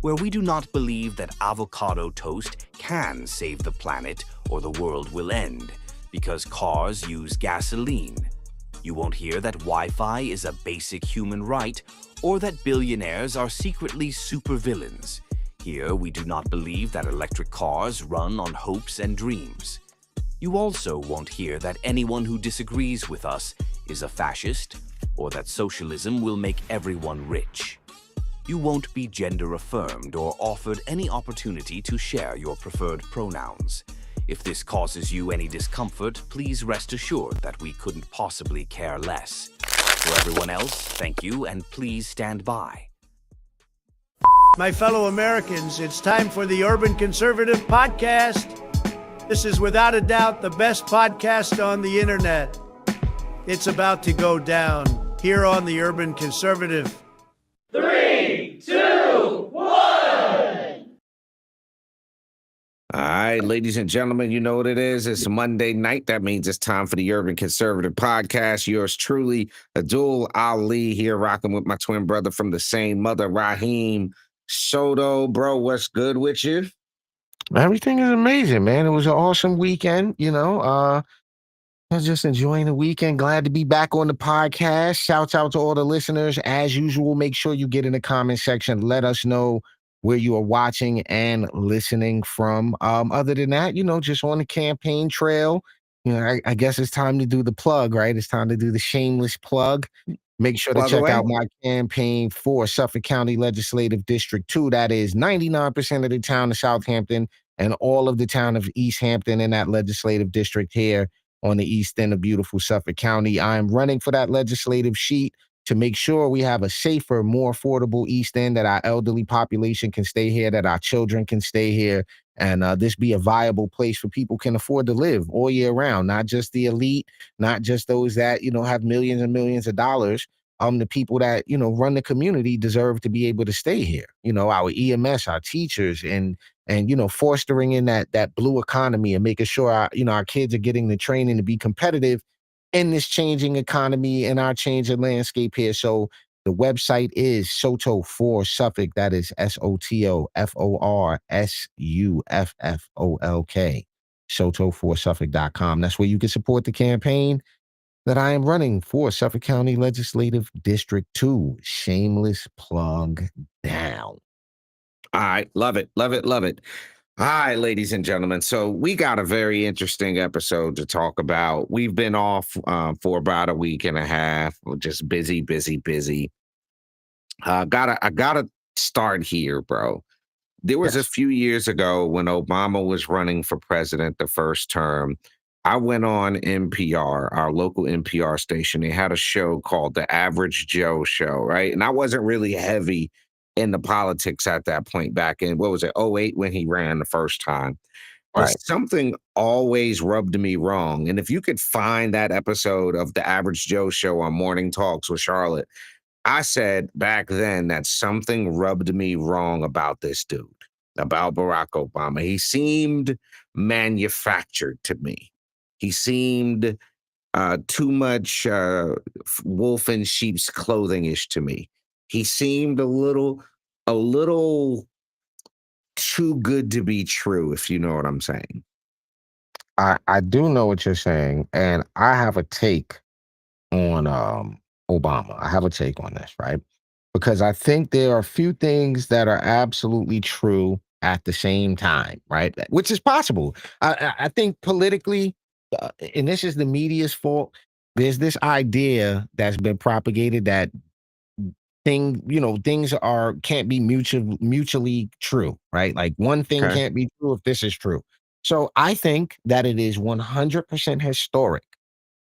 where we do not believe that avocado toast can save the planet or the world will end, because cars use gasoline. You won't hear that Wi-Fi is a basic human right, or that billionaires are secretly supervillains. Here, we do not believe that electric cars run on hopes and dreams. You also won't hear that anyone who disagrees with us is a fascist, or that socialism will make everyone rich. You won't be gender affirmed or offered any opportunity to share your preferred pronouns. If this causes you any discomfort, please rest assured that we couldn't possibly care less. For everyone else, thank you, and please stand by. My fellow Americans, it's time for the Urban Conservative Podcast. This is without a doubt the best podcast on the internet. It's about to go down here on the Urban Conservative. 3, 2, 1. All right, ladies and gentlemen, you know what it is. It's Monday night. That means it's time for the Urban Conservative Podcast. Yours truly, Abdul Ali, here rocking with my twin brother from the same mother, Raheem Soto. Bro, what's good with you? Everything is amazing, man. It was an awesome weekend, I was just enjoying the weekend. Glad to be back on the podcast. Shouts out to all the listeners. As usual, make sure you get in the comment section. Let us know where you are watching and listening from. Other than that, just on the campaign trail, I guess it's time to do the plug, right? It's time to do the shameless plug. Make sure to check out my campaign for Suffolk County Legislative District 2. That is 99% of the town of Southampton and all of the town of East Hampton in that legislative district here on the east end of beautiful Suffolk County. I'm running for that legislative seat to make sure we have a safer, more affordable East End, that our elderly population can stay here, that our children can stay here, and this be a viable place for people can afford to live all year round, not just the elite, not just those that, have millions and millions of dollars. The people that, run the community deserve to be able to stay here. Our EMS, our teachers, and fostering in that blue economy and making sure our kids are getting the training to be competitive in this changing economy and our changing landscape here. So the website is Soto for Suffolk. That is SOTOFORSUFFOLK. SotoForSuffolk.com. That's where you can support the campaign that I am running for Suffolk County Legislative District 2. Shameless plug down. All right, love it, love it, love it. All right, ladies and gentlemen. So we got a very interesting episode to talk about. We've been off for about a week and a half. We're just busy. I gotta start here, bro. There was a few years ago when Obama was running for president the first term. I went on NPR, our local NPR station. They had a show called The Average Joe Show, right? And I wasn't really heavy in the politics at that point back in, 2008 when he ran the first time. But something always rubbed me wrong. And if you could find that episode of The Average Joe Show on Morning Talks with Charlotte, I said back then that something rubbed me wrong about this dude, about Barack Obama. He seemed manufactured to me. He seemed too much wolf in sheep's clothing-ish to me. He seemed a little too good to be true, if you know what I'm saying. I do know what you're saying, and I have a take on Obama. I have a take on this, right? Because I think there are a few things that are absolutely true at the same time, right? Which is possible. I think politically, and this is the media's fault, there's this idea that's been propagated that things can't be mutually true, right? Like one thing can't be true if this is true. So I think that it is 100% historic.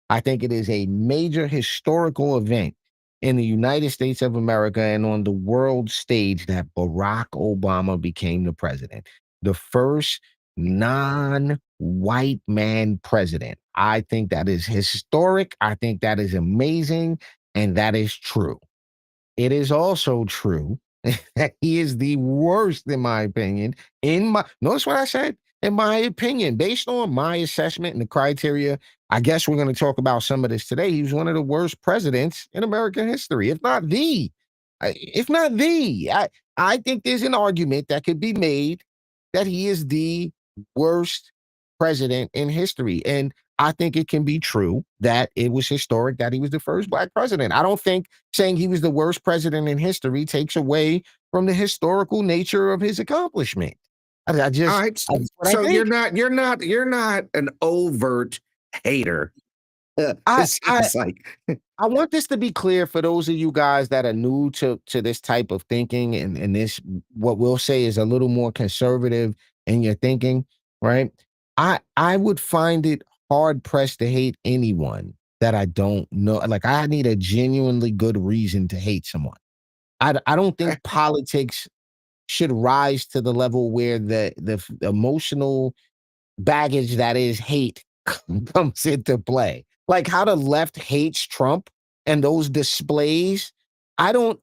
I think it is a major historical event in the United States of America and on the world stage that Barack Obama became the president, the first non-white man president. I think that is historic. I think that is amazing. And that is true. It is also true that he is the worst, in my opinion, notice what I said? In my opinion, based on my assessment and the criteria, I guess we're going to talk about some of this today. He was one of the worst presidents in American history, if not the. I think there's an argument that could be made that he is the worst president in history. And I think it can be true that it was historic that he was the first black president. I don't think saying he was the worst president in history takes away from the historical nature of his accomplishment. I All just, right. that's what I So think. you're not an overt hater. I, It I, seems like. I want this to be clear for those of you guys that are new to this type of thinking and this what we'll say is a little more conservative in your thinking, right? I would find it hard pressed to hate anyone that I don't know. Like I need a genuinely good reason to hate someone. I don't think politics should rise to the level where the emotional baggage that is hate comes into play. Like how the left hates Trump and those displays. I don't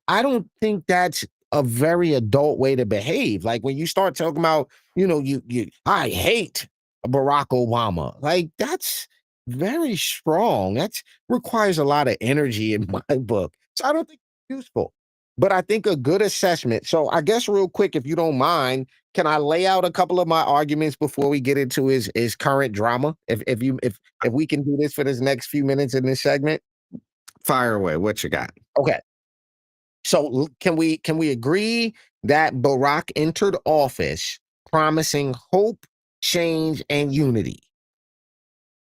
think that's a very adult way to behave. Like when you start talking about, you I hate Barack Obama. Like that's very strong. That requires a lot of energy in my book. So I don't think it's useful. But I think a good assessment. So I guess real quick, if you don't mind, can I lay out a couple of my arguments before we get into his current drama? If we can do this for this next few minutes in this segment. Fire away. What you got? Okay. So can we agree that Barack entered office promising hope, change, and unity?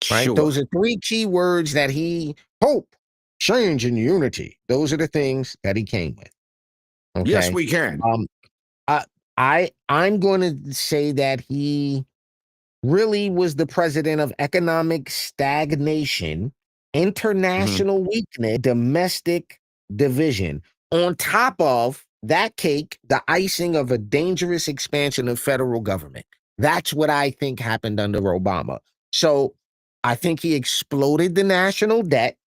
Right? Sure. Those are three key words that he hope, change, and unity. Those are the things that he came with. Yes, Okay. we can. Um, I'm going to say that he really was the president of economic stagnation, Mhm. international weakness, domestic division. On top of that cake, the icing of a dangerous expansion of federal government. That's what I think happened under Obama. So I think he exploded the national debt,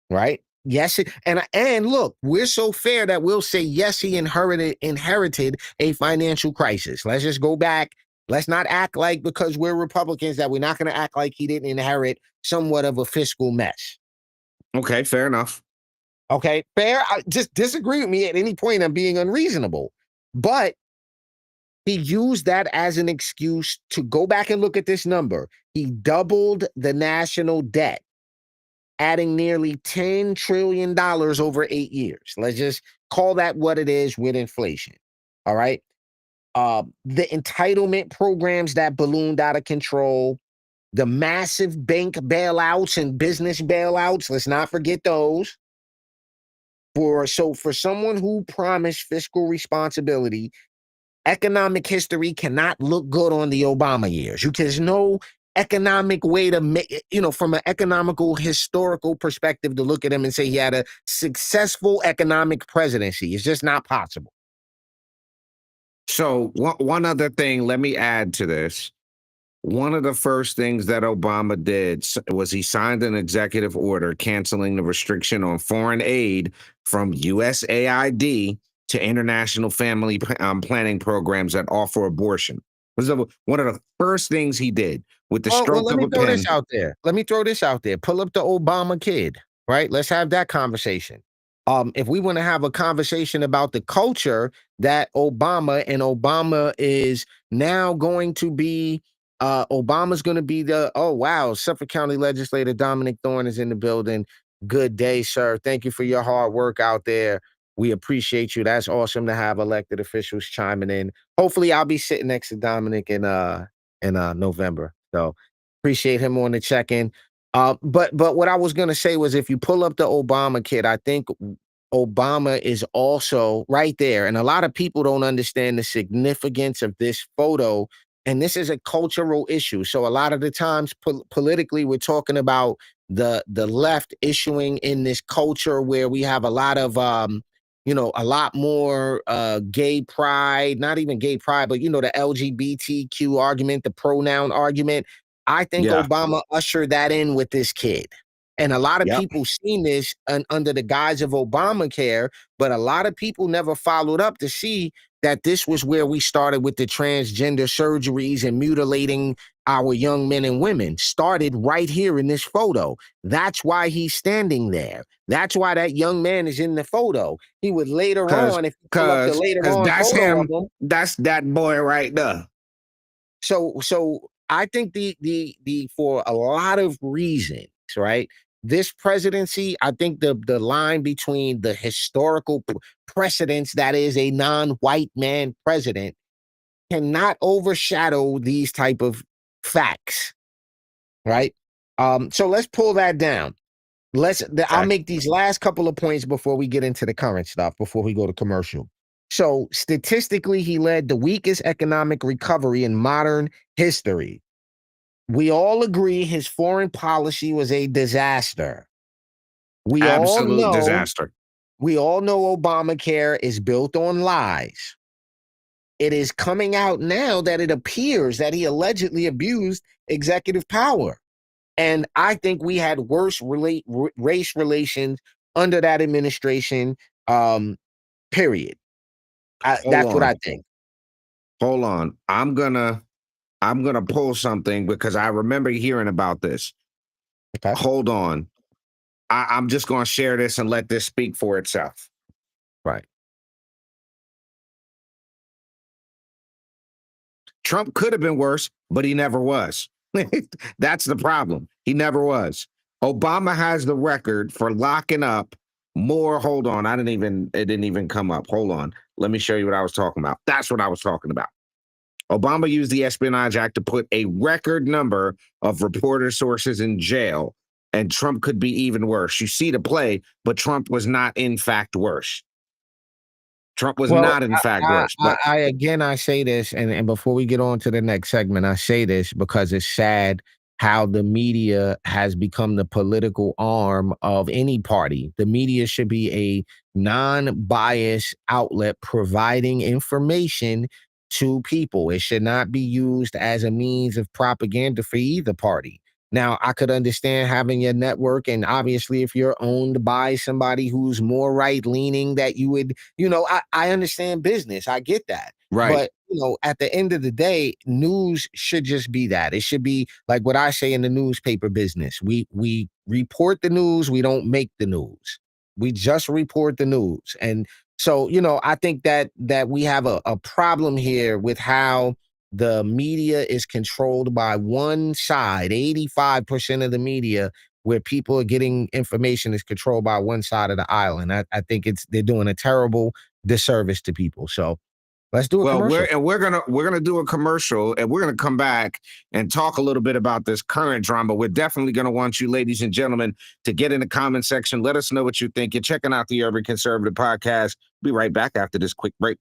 right? Yes, and look, we're so fair that we'll say yes, he inherited a financial crisis. Let's just go back. Let's not act like because we're Republicans that we're not going to act like he didn't inherit somewhat of a fiscal mess. Okay, fair enough. Okay, fair. Just disagree with me at any point. I'm being unreasonable, but he used that as an excuse to go back and look at this number. He doubled the national debt, adding nearly $10 trillion over 8 years. Let's just call that what it is with inflation. All right. The entitlement programs that ballooned out of control, the massive bank bailouts and business bailouts. Let's not forget those. For someone who promised fiscal responsibility, economic history cannot look good on the Obama years. There's no economic way to make it, from an economical historical perspective to look at him and say he had a successful economic presidency. It's just not possible. So one other thing, let me add to this. One of the first things that Obama did was he signed an executive order canceling the restriction on foreign aid from USAID to international family planning programs that offer abortion. This is one of the first things he did with the Well, stroke let of me a throw this pen. out there. Let me throw this out there. Pull up the Obama kid, right? Let's have that conversation. If we want to have a conversation about the culture that Obama is now going to be, Obama's going to be oh, wow, Suffolk County Legislator Dominic Thorne is in the building. Good day, sir. Thank you for your hard work out there. We appreciate you. That's awesome to have elected officials chiming in. Hopefully I'll be sitting next to Dominic in November. So appreciate him on the check-in. But what I was gonna say was if you pull up the Obama kid, I think Obama is also right there. And a lot of people don't understand the significance of this photo. And this is a cultural issue. So a lot of the times politically, we're talking about the left issuing in this culture where we have a lot of a lot more gay pride, not even gay pride, but the LGBTQ argument, the pronoun argument. I think Yeah. Obama ushered that in with this kid. And a lot of Yep. people seen this under the guise of Obamacare, but a lot of people never followed up to see that this was where we started with the transgender surgeries and mutilating our young men and women. Started right here in this photo. That's why he's standing there. That's why that young man is in the photo. He would later on, if you pull up the later on that's photo him. of him. That's that boy right there. So I think the for a lot of reasons, right? This presidency, I think the line between the historical precedents that is a non-white man president cannot overshadow these type of facts, right? So let's pull that down. I'll make these last couple of points before we get into the current stuff, before we go to commercial. So statistically, he led the weakest economic recovery in modern history. We all agree his foreign policy was a disaster. Absolute disaster. We all know Obamacare is built on lies. It is coming out now that it appears that he allegedly abused executive power. And I think we had worse race relations under that administration, period. That's what I think. Hold on. I'm gonna pull something because I remember hearing about this. Okay. Hold on. I'm just gonna share this and let this speak for itself. Right. Trump could have been worse, but he never was. That's the problem. He never was. Obama has the record for locking up more. Hold on. It didn't even come up. Hold on. Let me show you what I was talking about. That's what I was talking about. Obama used the Espionage Act to put a record number of reporter sources in jail, and Trump could be even worse. You see the play, but Trump was not, in fact, worse. Trump was not, in fact, worse. But I say this, and before we get on to the next segment, I say this because it's sad how the media has become the political arm of any party. The media should be a non-biased outlet providing information to people. It should not be used as a means of propaganda for either party. Now, I could understand having your network, and obviously, if you're owned by somebody who's more right-leaning, that you would, I understand business. I get that. right. But, at the end of the day, news should just be that. It should be like what I say in the newspaper business. We report the news. We don't make the news. We just report the news. And so, I think that we have a problem here with how the media is controlled by one side. 85% of the media where people are getting information is controlled by one side of the aisle. And I think they're doing a terrible disservice to people. So let's do a commercial. We're gonna do a commercial, and we're gonna come back and talk a little bit about this current drama. We're definitely gonna want you, ladies and gentlemen, to get in the comment section. Let us know what you think. You're checking out the Urban Conservative Podcast. Be right back after this quick break.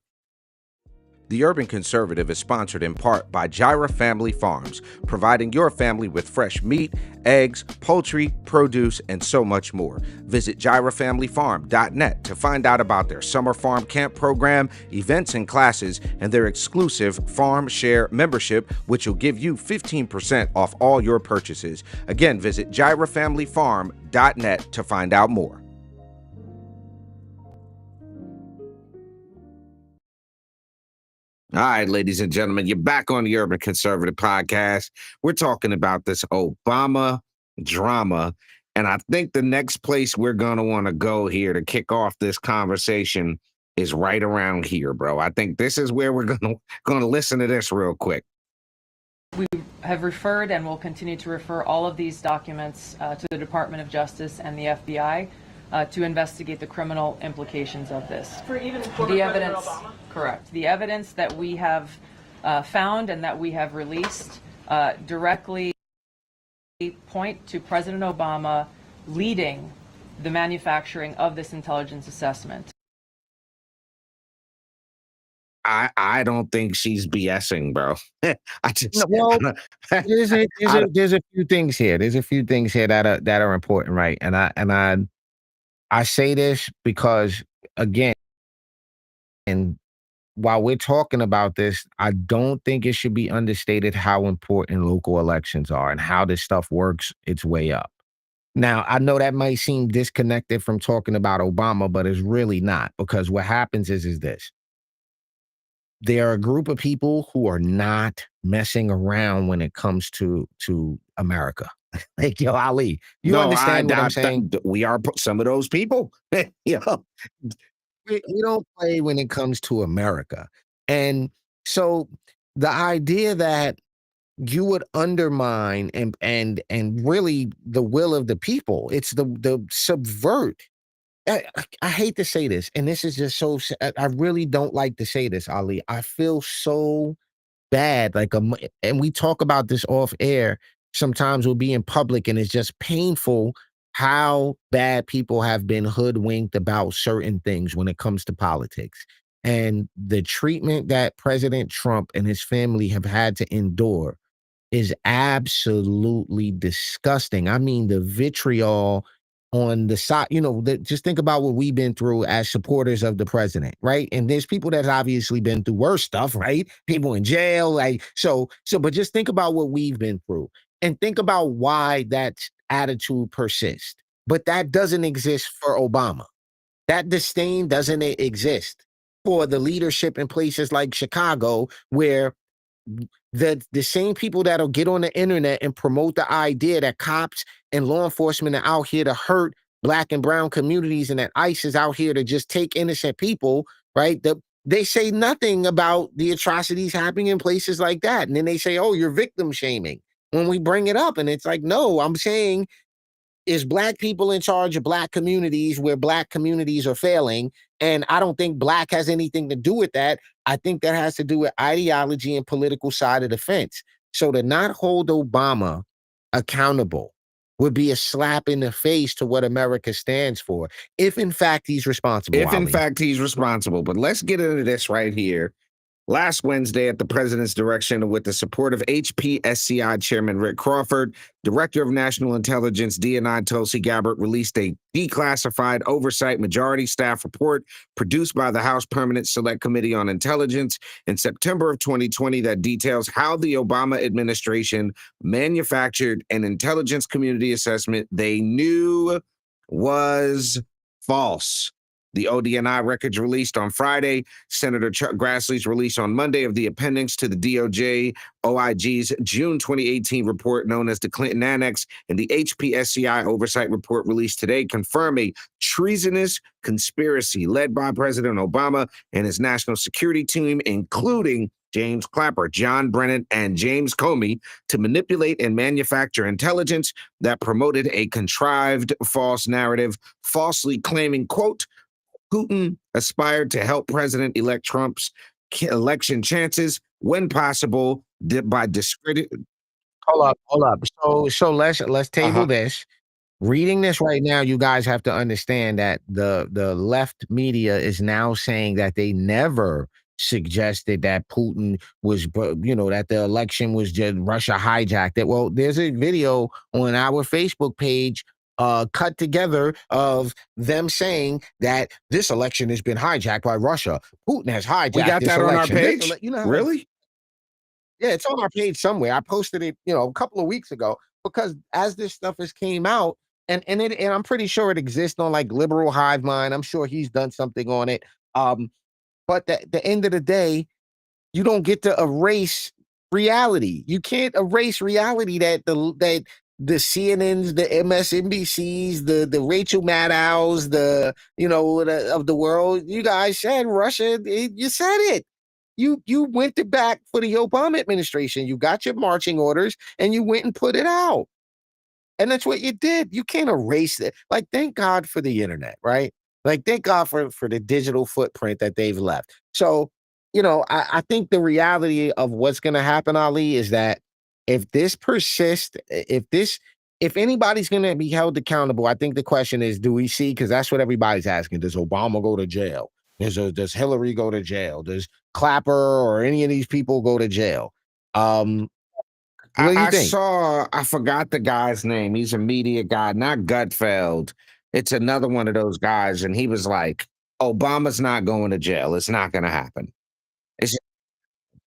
The Urban Conservative is sponsored in part by Gyra Family Farms, providing your family with fresh meat, eggs, poultry, produce, and so much more. Visit gyrafamilyfarm.net to find out about their summer farm camp program, events and classes, and their exclusive Farm Share membership, which will give you 15% off all your purchases. Again, visit gyrafamilyfarm.net to find out more. All right, ladies and gentlemen, you're back on the Urban Conservative Podcast. We're talking about this Obama drama. And I think the next place we're going to want to go here to kick off this conversation is right around here, bro. I think this is where we're going to listen to this real quick. We have referred and will continue to refer all of these documents to the Department of Justice and the FBI to investigate the criminal implications of this. For even former The President evidence, Obama? correct. The evidence that we have found and that we have released directly point to President Obama leading the manufacturing of this intelligence assessment. I don't think she's BSing, bro. I just There's a few things here. There's a few things here that are important, right? And I say this because, again, and while we're talking about this, I don't think it should be understated how important local elections are and how this stuff works its way up. Now, I know that might seem disconnected from talking about Obama, but it's really not, because what happens is this. there are a group of people who are not messing around when it comes to America. Like, yo, Ali, you No, understand what I'm saying? we are some of those people. You know, We don't play when it comes to America. And so the idea that you would undermine and really the will of the people, it's the subvert. I hate to say this, and this is just so I really don't like to say this, Ali. I feel so bad, like, and we talk about this off air. Sometimes we'll be in public, and it's just painful how bad people have been hoodwinked about certain things when it comes to politics. And the treatment that President Trump and his family have had to endure is absolutely disgusting. I mean, the vitriol on the side, just think about what we've been through as supporters of the president, right? And there's people that's obviously been through worse stuff, right? People in jail, like, but just think about what we've been through and think about why that attitude persists. But that doesn't exist for Obama. That disdain doesn't exist for the leadership in places like Chicago, where the same people that'll get on the internet and promote the idea that cops and law enforcement are out here to hurt black and brown communities and that ICE is out here to just take innocent people, right? They say nothing about the atrocities happening in places like that. And then they say, oh, you're victim shaming when we bring it up. And it's like, no, I'm saying, is black people in charge of black communities where black communities are failing. And I don't think black has anything to do with that. I think that has to do with ideology and political side of the fence. So to not hold Obama accountable would be a slap in the face to what America stands for, if in fact he's responsible. if in Ali. fact he's responsible. But let's get into this right here. Last Wednesday, at the president's direction, with the support of HPSCI Chairman Rick Crawford, Director of National Intelligence DNI Tulsi Gabbard released a declassified oversight majority staff report produced by the House Permanent Select Committee on Intelligence in September of 2020 that details how the Obama administration manufactured an intelligence community assessment they knew was false. The ODNI records released on Friday, Senator Chuck Grassley's release on Monday of the appendix to the DOJ OIG's June 2018 report known as the Clinton Annex, and the HPSCI oversight report released today confirm a treasonous conspiracy led by President Obama and his national security team, including James Clapper, John Brennan, and James Comey, to manipulate and manufacture intelligence that promoted a contrived false narrative, falsely claiming, quote, Putin aspired to help President-elect Trump's election chances when possible by discredit. Hold up. So let's table this. Reading this right now, you guys have to understand that the left media is now saying that they never suggested that Putin was, that the election was just Russia hijacked it. Well, there's a video on our Facebook page cut together of them saying that this election has been hijacked by Russia. Putin has hijacked We got this that election. on our page? Really? Yeah, it's on our page somewhere. I posted it, a couple of weeks ago because as this stuff has came out, and I'm pretty sure it exists on like Liberal Hive Mind. I'm sure he's done something on it. But at the end of the day, you don't get to erase reality. You can't erase reality that the CNNs, the MSNBCs, the Rachel Maddows, of the world, you guys said Russia, you said it. You went to back for the Obama administration. You got your marching orders and you went and put it out. And that's what you did. You can't erase it. Like, thank God for the internet, right? Like, thank God for the digital footprint that they've left. So, I think the reality of what's going to happen, Ali, is that if this persists, if anybody's going to be held accountable, I think the question is, do we see? Because that's what everybody's asking. Does Obama go to jail? Does Hillary go to jail? Does Clapper or any of these people go to jail? What do you think? I forgot the guy's name. He's a media guy, not Gutfeld. It's another one of those guys. And he was like, Obama's not going to jail. It's not going to happen.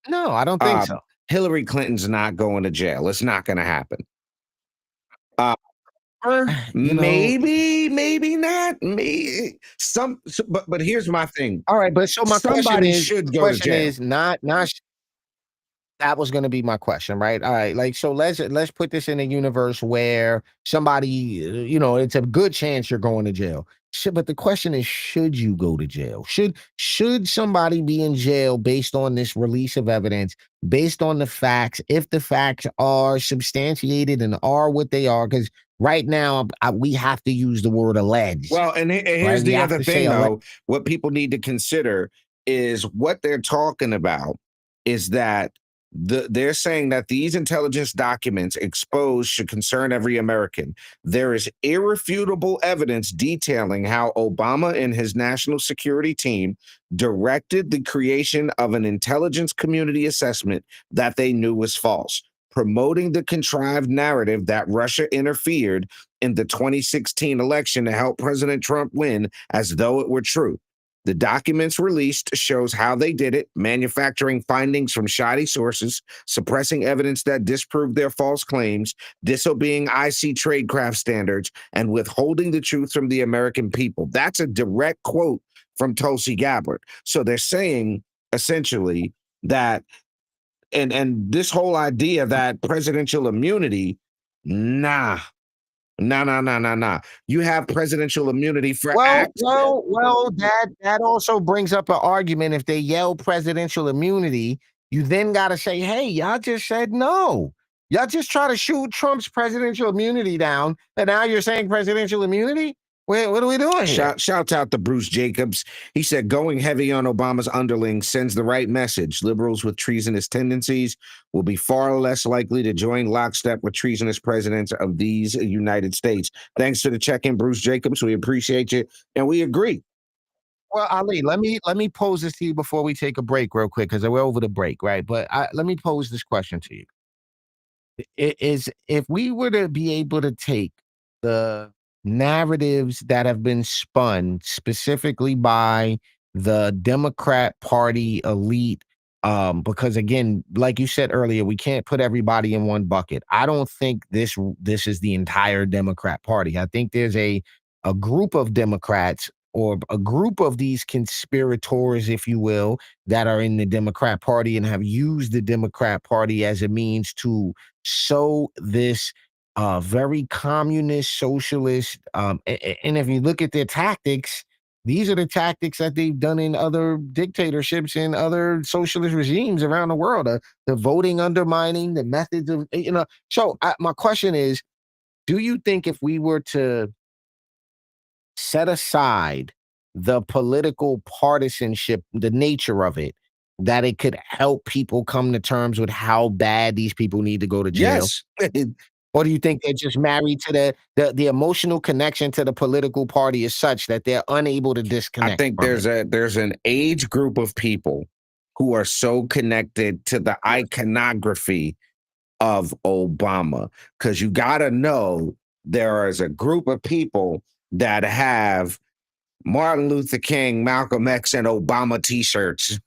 No, I don't think so. Hillary Clinton's not going to jail. It's not going to happen. You know, maybe not. But here's my thing. all right, but so Somebody should the go to question jail. is not that was going to be my question, right? All right, like so let's put this in a universe where somebody, it's a good chance you're going to jail. But the question is, should you go to jail? Should somebody be in jail based on this release of evidence, based on the facts, if the facts are substantiated and are what they are? Because right now we have to use the word alleged, Well, and right? here's We the have other to say thing, alleged. though. What people need to consider is what they're talking about is that they're saying that these intelligence documents exposed should concern every American. There is irrefutable evidence detailing how Obama and his national security team directed the creation of an intelligence community assessment that they knew was false, promoting the contrived narrative that Russia interfered in the 2016 election to help President Trump win as though it were true. The documents released shows how they did it, manufacturing findings from shoddy sources, suppressing evidence that disproved their false claims, disobeying IC tradecraft standards, and withholding the truth from the American people. That's a direct quote from Tulsi Gabbard. So they're saying essentially that, and this whole idea that presidential immunity, nah, nah. You have presidential immunity for acts. That also brings up an argument. If they yell presidential immunity, you then got to say, hey, y'all just said no. Y'all just try to shoot Trump's presidential immunity down, and now you're saying presidential immunity? Wait, what are we doing here? Shouts out to Bruce Jacobs. He said, going heavy on Obama's underlings sends the right message. Liberals with treasonous tendencies will be far less likely to join lockstep with treasonous presidents of these United States. Thanks for the check-in, Bruce Jacobs. We appreciate you, and we agree. Well, Ali, let me pose this to you before we take a break real quick, because we're over the break, right? But let me pose this question to you. Is if we were to be able to take the narratives that have been spun specifically by the Democrat Party elite, because again, like you said earlier, we can't put everybody in one bucket. I don't think this is the entire Democrat Party. I think there's a group of Democrats or a group of these conspirators, if you will, that are in the Democrat Party and have used the Democrat Party as a means to sow this very communist, socialist, and if you look at their tactics, these are the tactics that they've done in other dictatorships and other socialist regimes around the world. The voting undermining, the methods of, So my question is, do you think if we were to set aside the political partisanship, the nature of it, that it could help people come to terms with how bad these people need to go to jail? Yes. Or do you think they're just married to the emotional connection to the political party is such that they're unable to I disconnect think from it? there's an age group of people who are so connected to the iconography of Obama, because you got to know there is a group of people that have Martin Luther King, Malcolm X, and Obama T-shirts.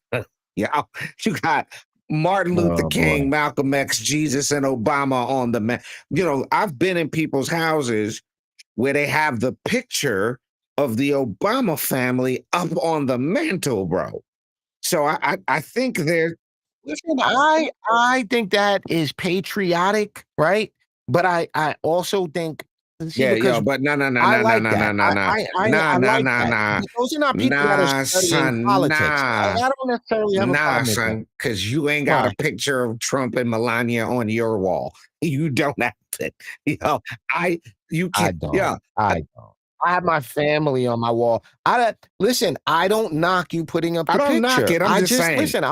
Yeah, you got Martin Luther Oh King, boy. Malcolm X, Jesus, and Obama on the man. I've been in people's houses where they have the picture of the Obama family up on the mantle, bro. So I think there's Listen, I think that is patriotic, right? But I also think, see, yeah, because but I like that. I like that. nah, But those are not people that are nah, studying son, politics. nah. I don't necessarily have a Nah, problem with that. son, because you ain't got a Why? picture of Trump and Melania on your wall. You don't have to. You know, you I can't. don't. Yeah, I don't. I have my family on my wall. Listen, I don't knock you putting up I the don't knock picture. it. I'm I just just saying. listen,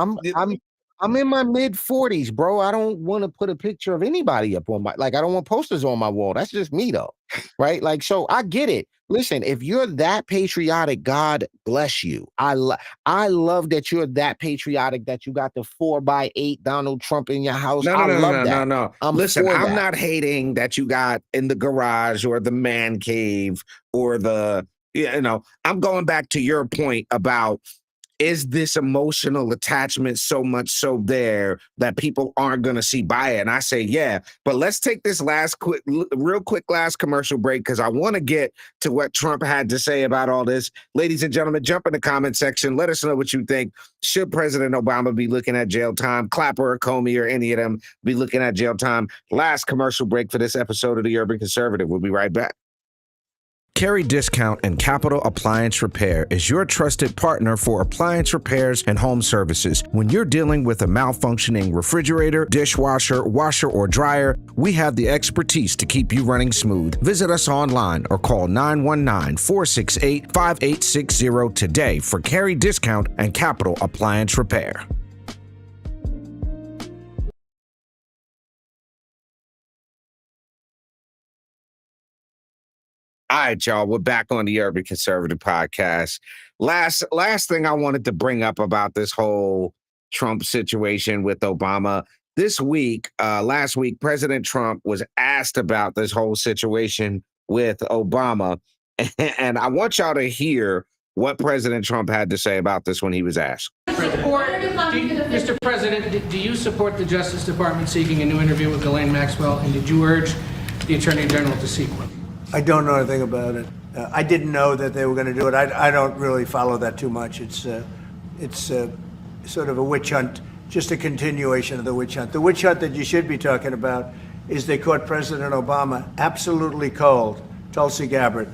I'm in my mid-40s, bro. I don't want to put a picture of anybody up on my, like, I don't want posters on my wall. That's just me though. Right? Like, so I get it. Listen, if you're that patriotic, God bless you. I love that you're that patriotic that you got the 4x8 Donald Trump in your house. No, no, I no, no, love no, no, that. no. I'm Listen, for I'm that. not hating that you got in the garage or the man cave or I'm going back to your point about is this emotional attachment so much so there that people aren't going to see by it? And I say, yeah, but let's take this real quick last commercial break because I want to get to what Trump had to say about all this. Ladies and gentlemen, jump in the comment section. Let us know what you think. Should President Obama be looking at jail time? Clapper or Comey or any of them be looking at jail time? Last commercial break for this episode of The Urban Conservative. We'll be right back. Carry Discount and Capital Appliance Repair is your trusted partner for appliance repairs and home services. When you're dealing with a malfunctioning refrigerator, dishwasher, washer, or dryer, we have the expertise to keep you running smooth. Visit us online or call 919-468-5860 today for Carry Discount and Capital Appliance Repair. All right, y'all, we're back on the Urban Conservative Podcast. Last thing I wanted to bring up about this whole Trump situation with Obama. Last week, President Trump was asked about this whole situation with Obama. And I want y'all to hear what President Trump had to say about this when he was asked. Mr. President, do you support the Justice Department seeking a new interview with Ghislaine Maxwell? And did you urge the Attorney General to seek one? I don't know anything about it. I didn't know that they were going to do it. I don't really follow that too much. It's sort of a witch hunt, just a continuation of the witch hunt. The witch hunt that you should be talking about is they caught President Obama absolutely cold, Tulsi Gabbard.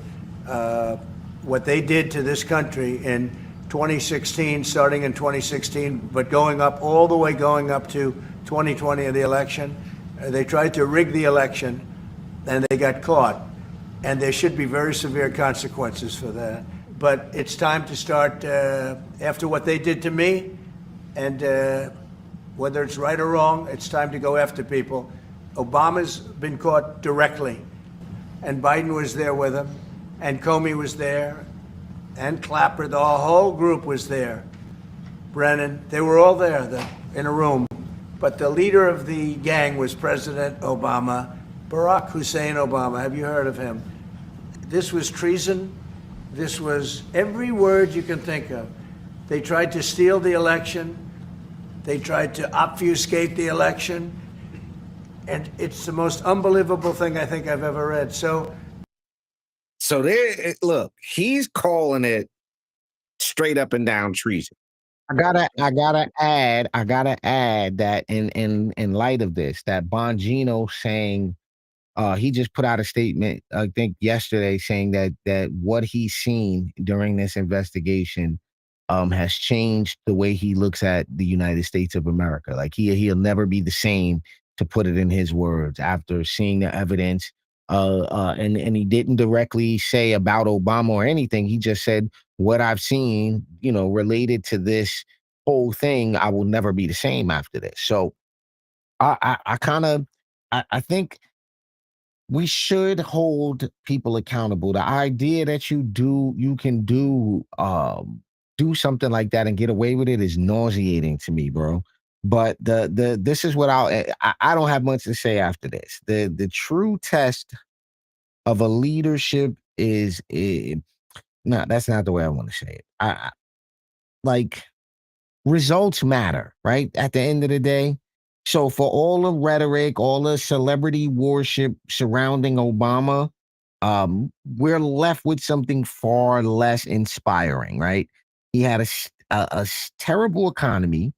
What they did to this country in 2016, starting in 2016, but going up to 2020 of the election. They tried to rig the election, and they got caught. And there should be very severe consequences for that. But it's time to start, after what they did to me, and whether it's right or wrong, it's time to go after people. Obama's been caught directly, and Biden was there with him, and Comey was there, and Clapper, the whole group was there. Brennan, they were all there in a room. But the leader of the gang was President Obama, Barack Hussein Obama. Have you heard of him? This was treason. This was every word you can think of. They tried to steal the election. They tried to obfuscate the election. And it's the most unbelievable thing I think I've ever read. So there, look, he's calling it straight up and down treason. I gotta add that in light of this, that Bongino saying, he just put out a statement, I think yesterday, saying that what he's seen during this investigation has changed the way he looks at the United States of America. Like he'll never be the same, to put it in his words, after seeing the evidence. And he didn't directly say about Obama or anything. He just said, what I've seen, related to this whole thing, I will never be the same after this. So I think we should hold people accountable. The idea that you can do something like that and get away with it is nauseating to me, bro. But this is what I don't have much to say after this. The true test of a leadership is no, that's not the way I want to say it. Like, results matter, right? At the end of the day. So for all the rhetoric, all the celebrity worship surrounding Obama, we're left with something far less inspiring, right? He had a terrible economy,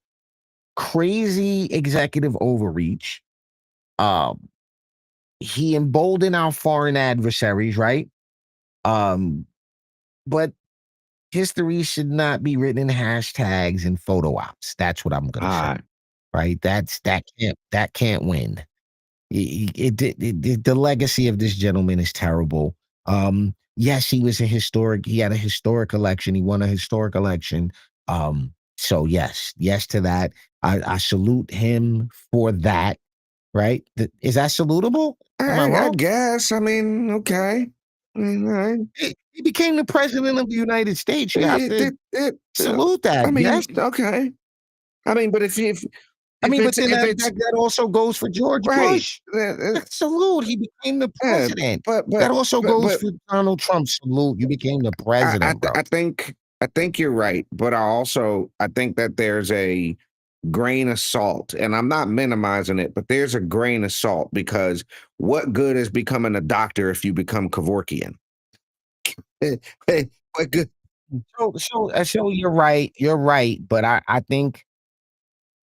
crazy executive overreach. He emboldened our foreign adversaries, right? But history should not be written in hashtags and photo ops. That's what I'm going to say. Right? That can't win. The legacy of this gentleman is terrible. Yes, he had a historic election. He won a historic election. So yes to that. I salute him for that. Right? Is that salutable? I guess. I mean, okay. Right. He became the president of the United States. You have to salute that. I mean, yes? Okay. I mean, but that also goes for George Bush. Salute. He became the president. But that also goes for Donald Trump. Salute. You became the president. I think I think you're right, but I think that there's a grain of salt, and I'm not minimizing it, but there's a grain of salt because what good is becoming a doctor if you become Kevorkian? What good? So you're right, but I think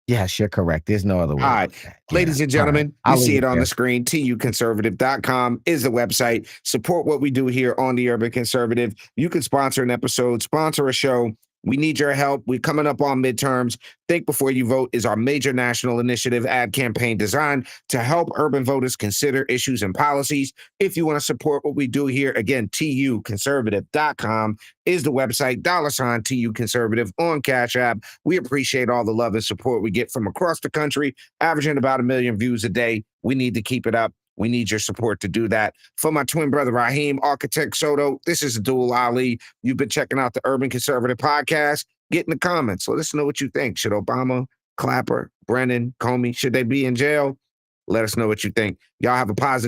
yes, you're correct. There's no other way All to right. look at it. Ladies Yeah. and All right. gentlemen, you I'll see leave it on the there. screen. tuconservative.com is the website. Support what we do here on the Urban Conservative. You can sponsor an episode, sponsor a show. We need your help. We're coming up on midterms. Think Before You Vote is our major national initiative ad campaign designed to help urban voters consider issues and policies. If you want to support what we do here, again, tuconservative.com is the website, $ TU Conservative on Cash App. We appreciate all the love and support we get from across the country, averaging about 1 million views a day. We need to keep it up. We need your support to do that. For my twin brother, Raheem, Architect Soto, this is Abdul Ali. You've been checking out the Urban Conservative Podcast. Get in the comments. Let us know what you think. Should Obama, Clapper, Brennan, Comey, should they be in jail? Let us know what you think. Y'all have a positive